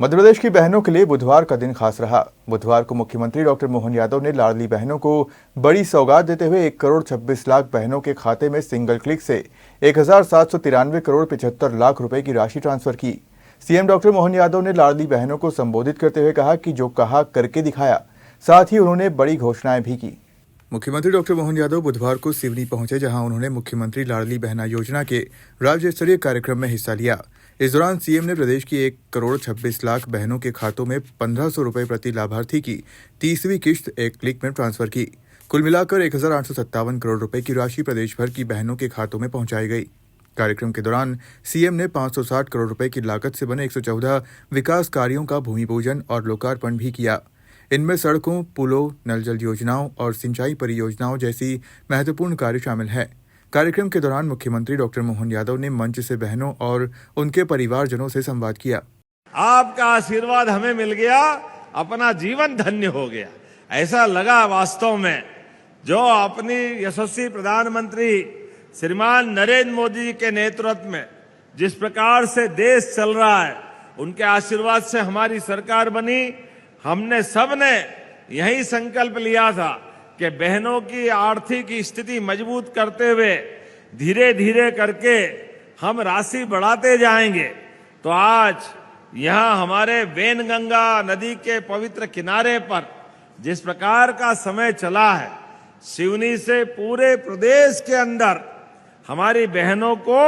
मध्य प्रदेश की बहनों के लिए बुधवार का दिन खास रहा। बुधवार को मुख्यमंत्री डॉक्टर मोहन यादव ने लाडली बहनों को बड़ी सौगात देते हुए 1 करोड़ 26 लाख बहनों के खाते में सिंगल क्लिक से 1793 करोड़ 75 लाख रुपए की राशि ट्रांसफर की। सीएम डॉक्टर मोहन यादव ने लाडली बहनों को संबोधित करते हुए कहा कि जो कहा करके दिखाया। साथ ही उन्होंने बड़ी घोषणाएं भी की। मुख्यमंत्री डॉक्टर मोहन यादव बुधवार को सिवनी पहुंचे, जहां उन्होंने मुख्यमंत्री लाडली बहना योजना के राज्य स्तरीय कार्यक्रम में हिस्सा लिया। इस दौरान सीएम ने प्रदेश की 1 करोड़ 26 लाख बहनों के खातों में 1500 रुपए प्रति लाभार्थी की 30वीं किश्त 1 क्लिक में ट्रांसफर की। कुल मिलाकर 1857 करोड़ रुपए की राशि प्रदेश भर की बहनों के खातों में पहुंचाई गई। कार्यक्रम के दौरान सीएम ने 560 करोड़ रुपए की लागत से बने 114 विकास कार्यों का भूमि पूजन और लोकार्पण भी किया। इनमें सड़कों, पुलों, नल जल योजनाओं और सिंचाई परियोजनाओं जैसी महत्वपूर्ण कार्य शामिल हैं। कार्यक्रम के दौरान मुख्यमंत्री डॉक्टर मोहन यादव ने मंच से बहनों और उनके परिवारजनों से संवाद किया। आपका आशीर्वाद हमें मिल गया, अपना जीवन धन्य हो गया। ऐसा लगा वास्तव में जो अपनी यशस्वी प्रधानमंत्री श्रीमान नरेंद्र मोदी जी के नेतृत्व में जिस प्रकार से देश चल रहा है, उनके आशीर्वाद से हमारी सरकार बनी। हमने सबने यही संकल्प लिया था कि बहनों की आर्थिक स्थिति मजबूत करते हुए धीरे धीरे करके हम राशि बढ़ाते जाएंगे। तो आज यहां हमारे वेनगंगा नदी के पवित्र किनारे पर जिस प्रकार का समय चला है, सिवनी से पूरे प्रदेश के अंदर हमारी बहनों को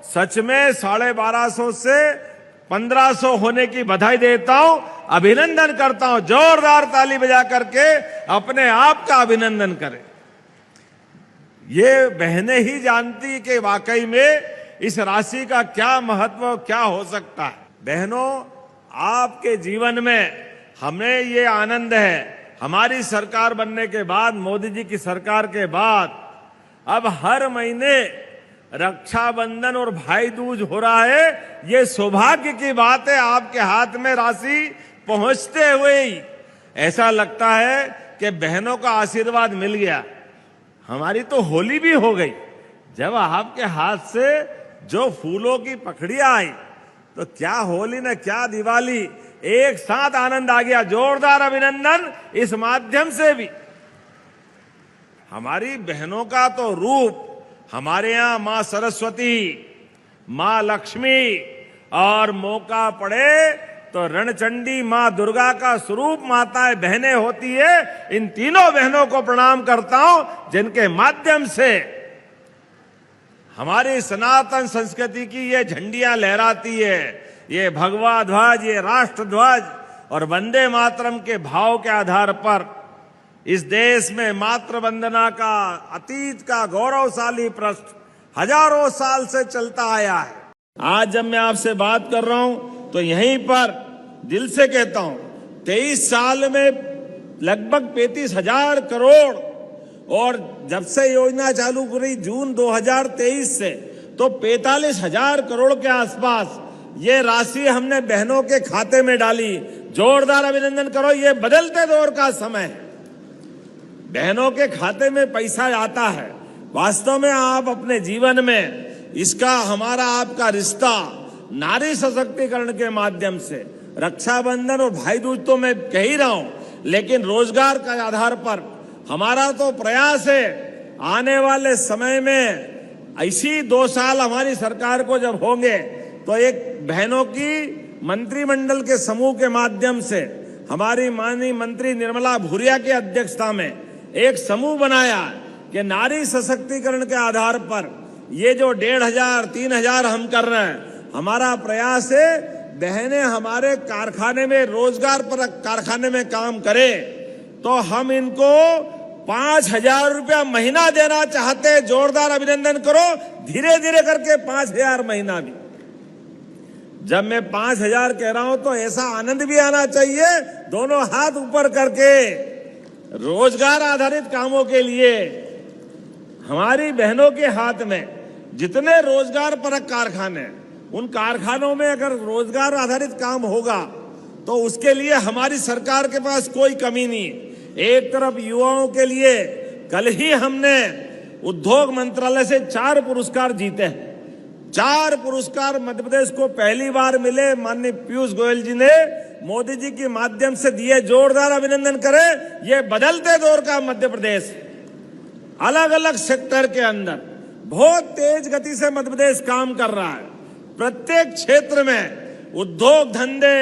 सच में 1250 से 1500 होने की बधाई देता हूं, अभिनंदन करता हूं। जोरदार ताली बजा करके अपने आप का अभिनंदन करें। ये बहनें ही जानती कि वाकई में इस राशि का क्या महत्व, क्या हो सकता है। बहनों, आपके जीवन में हमें ये आनंद है, हमारी सरकार बनने के बाद, मोदी जी की सरकार के बाद अब हर महीने रक्षाबंधन और भाई दूज हो रहा है। ये सौभाग्य की बात है, आपके हाथ में राशि पहुंचते हुए ही ऐसा लगता है कि बहनों का आशीर्वाद मिल गया। हमारी तो होली भी हो गई जब आपके हाथ से जो फूलों की पखड़ियां आई, तो क्या होली न क्या दिवाली, एक साथ आनंद आ गया। जोरदार अभिनंदन इस माध्यम से भी। हमारी बहनों का तो रूप हमारे यहां मां सरस्वती, मां लक्ष्मी और मौका पड़े तो रणचंडी मां दुर्गा का स्वरूप माताएं बहनें होती है। इन तीनों बहनों को प्रणाम करता हूं, जिनके माध्यम से हमारी सनातन संस्कृति की ये झंडियां लहराती है। ये भगवा ध्वज, ये राष्ट्र ध्वज और वंदे मातरम के भाव के आधार पर इस देश में मातृ वंदना का अतीत का गौरवशाली पृष्ठ हजारों साल से चलता आया है। आज जब मैं आपसे बात कर रहा हूं तो यहीं पर दिल से कहता हूं, 23 साल में लगभग 35,000 करोड़, और जब से योजना चालू करी जून 2023 से, तो 45,000 करोड़ के आसपास ये राशि हमने बहनों के खाते में डाली। जोरदार अभिनंदन करो। ये बदलते दौर का समय है, बहनों के खाते में पैसा आता है। वास्तव में आप अपने जीवन में इसका, हमारा आपका रिश्ता नारी सशक्तिकरण के माध्यम से, रक्षाबंधन और भाई दूज तो मैं कह ही रहा हूं, लेकिन रोजगार के आधार पर हमारा तो प्रयास है आने वाले समय में ऐसी 2 साल हमारी सरकार को जब होंगे तो एक बहनों की मंत्रिमंडल के समूह के माध्यम से हमारी माननीय मंत्री निर्मला भूरिया की अध्यक्षता में एक समूह बनाया कि नारी सशक्तिकरण के आधार पर ये जो 1,500 3,000 हम कर रहे हैं, हमारा प्रयास है बहनें हमारे कारखाने में, रोजगार पर कारखाने में काम करें तो हम इनको 5,000 रुपया महीना देना चाहते हैं। जोरदार अभिनंदन करो। धीरे धीरे करके 5,000 महीना भी। जब मैं 5,000 कह रहा हूं तो ऐसा आनंद भी आना चाहिए, दोनों हाथ ऊपर करके रोजगार आधारित कामों के लिए हमारी बहनों के हाथ में जितने रोजगार परक कारखाने, उन कारखानों में अगर रोजगार आधारित काम होगा तो उसके लिए हमारी सरकार के पास कोई कमी नहीं। एक तरफ युवाओं के लिए कल ही हमने उद्योग मंत्रालय से 4 पुरस्कार जीते हैं। 4 पुरस्कार मध्य प्रदेश को पहली बार मिले। माननीय पीयूष गोयल जी ने मोदी जी के माध्यम से दिए जोरदार अभिनंदन करें। ये बदलते दौर का मध्य प्रदेश, अलग अलग सेक्टर के अंदर बहुत तेज गति से मध्य प्रदेश काम कर रहा है। प्रत्येक क्षेत्र में उद्योग धंधे,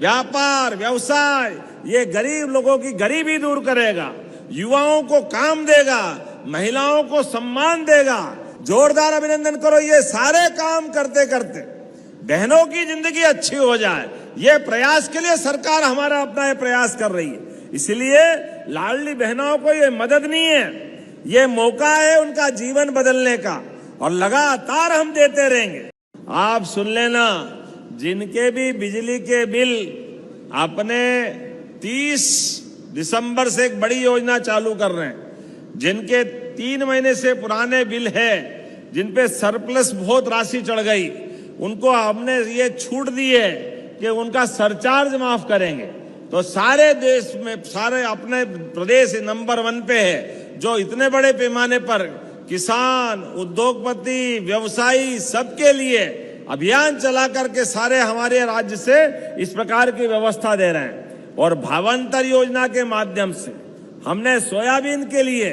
व्यापार, व्यवसाय, ये गरीब लोगों की गरीबी दूर करेगा, युवाओं को काम देगा, महिलाओं को सम्मान देगा। जोरदार अभिनंदन करो। ये सारे काम करते करते बहनों की जिंदगी अच्छी हो जाए, ये प्रयास के लिए सरकार हमारा अपना ये प्रयास कर रही है। इसलिए लाडली बहनों को ये मदद नहीं है, ये मौका है उनका जीवन बदलने का, और लगातार हम देते रहेंगे। आप सुन लेना, जिनके भी बिजली के बिल अपने 30 दिसंबर से एक बड़ी योजना चालू कर रहे हैं, जिनके 3 महीने से पुराने बिल है, जिन पे सरप्लस बहुत राशि चढ़ गई, उनको हमने ये छूट दी है कि उनका सरचार्ज माफ करेंगे। तो सारे देश में, सारे अपने प्रदेश नंबर 1 पे है, जो इतने बड़े पैमाने पर किसान, उद्योगपति, व्यवसायी सबके लिए अभियान चला करके सारे हमारे राज्य से इस प्रकार की व्यवस्था दे रहे हैं। और भावांतर योजना के माध्यम से हमने सोयाबीन के लिए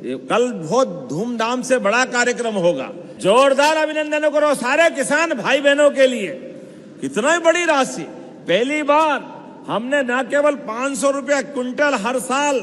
कल बहुत धूमधाम से बड़ा कार्यक्रम होगा। जोरदार अभिनंदन करो सारे किसान भाई बहनों के लिए। इतना बड़ी राशि पहली बार हमने न केवल 500 रुपया क्विंटल हर साल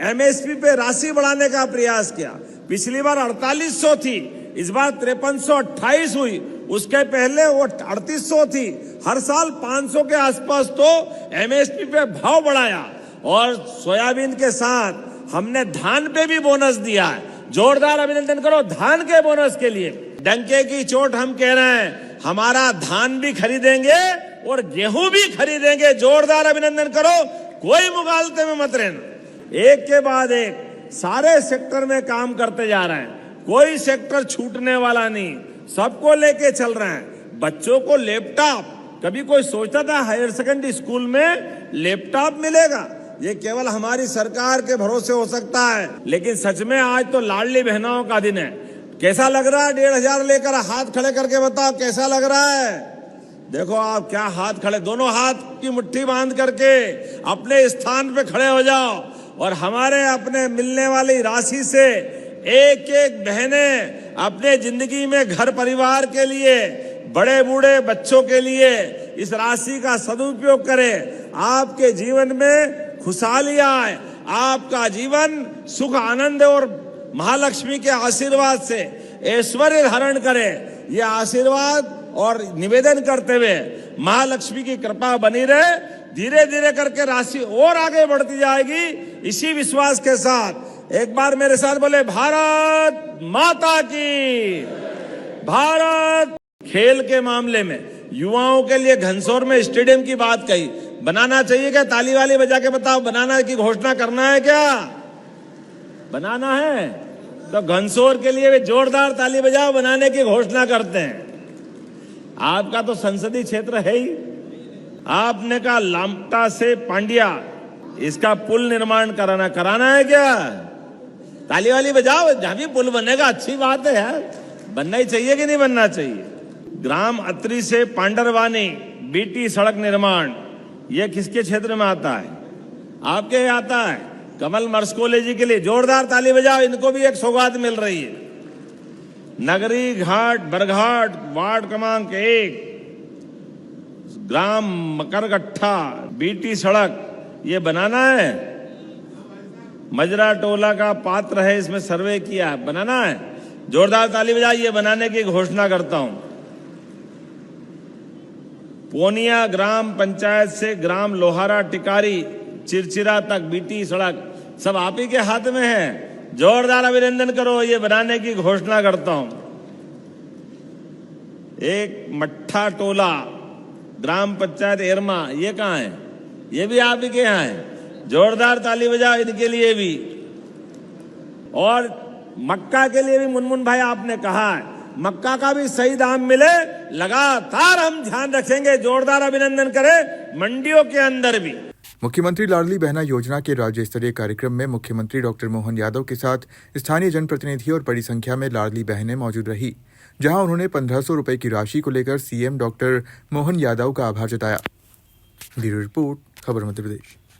एमएसपी पे राशि बढ़ाने का प्रयास किया। पिछली बार 4800 थी, इस बार 5328 हुई, उसके पहले वो 3800 थी। हर साल 500 के आसपास तो एमएसपी पे भाव बढ़ाया। और सोयाबीन के साथ हमने धान पे भी बोनस दिया है। जोरदार अभिनंदन करो धान के बोनस के लिए। डंके की चोट हम कह रहे हैं, हमारा धान भी खरीदेंगे और गेहूं भी खरीदेंगे। जोरदार अभिनंदन करो, कोई मुगालते में मत रहना। एक के बाद एक सारे सेक्टर में काम करते जा रहे हैं, कोई सेक्टर छूटने वाला नहीं, सबको लेके चल रहे हैं। बच्चों को लैपटॉप, कभी कोई सोचता था हायर सेकेंडरी स्कूल में लैपटॉप मिलेगा? ये केवल हमारी सरकार के भरोसे हो सकता है, लेकिन सच में आज तो लाडली बहनों का दिन है। कैसा लग रहा है? 1500 लेकर हाथ खड़े करके बताओ कैसा लग रहा है। देखो आप क्या हाथ खड़े, दोनों हाथ की मुट्ठी बांध करके अपने स्थान पे खड़े हो जाओ और हमारे अपने मिलने वाली राशि से एक एक बहनें अपने जिंदगी में घर परिवार के लिए, बड़े बूढ़े बच्चों के लिए इस राशि का सदुपयोग करें। आपके जीवन में खुशहाली आए, आपका जीवन सुख आनंद और महालक्ष्मी के आशीर्वाद से ऐश्वर्य धारण करे। ये आशीर्वाद और निवेदन करते हुए महालक्ष्मी की कृपा बनी रहे। धीरे धीरे करके राशि और आगे बढ़ती जाएगी। इसी विश्वास के साथ एक बार मेरे साथ बोले, भारत माता की। भारत। खेल के मामले में युवाओं के लिए घनसौर में स्टेडियम की बात कही, बनाना चाहिए क्या? ताली वाली बजा के बताओ, बनाना की घोषणा करना है क्या? बनाना है तो घनसौर के लिए जोरदार ताली बजाओ, बनाने की घोषणा करते हैं। आपका तो संसदीय क्षेत्र है ही। आपने कहा लामटा से पांड्या इसका पुल निर्माण कराना है क्या? ताली वाली बजाओ, जहां भी पुल बनेगा अच्छी बात है यार, बनना ही चाहिए कि नहीं बनना चाहिए। ग्राम अत्री से पांडरवानी बीटी सड़क निर्माण, यह किसके क्षेत्र में आता है? आपके आता है। कमल मर्सकोले जी के लिए जोरदार ताली बजाओ, इनको भी एक सौगात मिल रही है। नगरी घाट बरघाट वार्ड क्रमांक 1 ग्राम मकरगट्ठा बीटी सड़क, ये बनाना है। मजरा टोला का पात्र है, इसमें सर्वे किया है, बनाना है। जोरदार ताली बजाओ, ये बनाने की घोषणा करता हूं। पोनिया ग्राम पंचायत से ग्राम लोहारा टिकारी चिरचिरा तक बीटी सड़क, सब आप ही के हाथ में है। जोरदार अभिनंदन करो, ये बनाने की घोषणा करता हूं। एक मट्ठा टोला ग्राम पंचायत एरमा, ये कहां है? ये भी आप ही के यहाँ है। जोरदार ताली बजाओ इनके लिए भी। और मक्का के लिए भी मुनमुन भाई आपने कहा है, मक्का का भी सही दाम मिले, लगातार हम ध्यान रखेंगे। जोरदार अभिनंदन करें मंडियों के अंदर भी। मुख्यमंत्री लाडली बहना योजना के राज्य स्तरीय कार्यक्रम में मुख्यमंत्री डॉक्टर मोहन यादव के साथ स्थानीय जनप्रतिनिधि और बड़ी संख्या में लाडली बहनें मौजूद रही, जहां उन्होंने 1500 रुपए की राशि को लेकर सीएम डॉक्टर मोहन यादव का आभार जताया। ब्यूरो रिपोर्ट, खबर मध्य प्रदेश।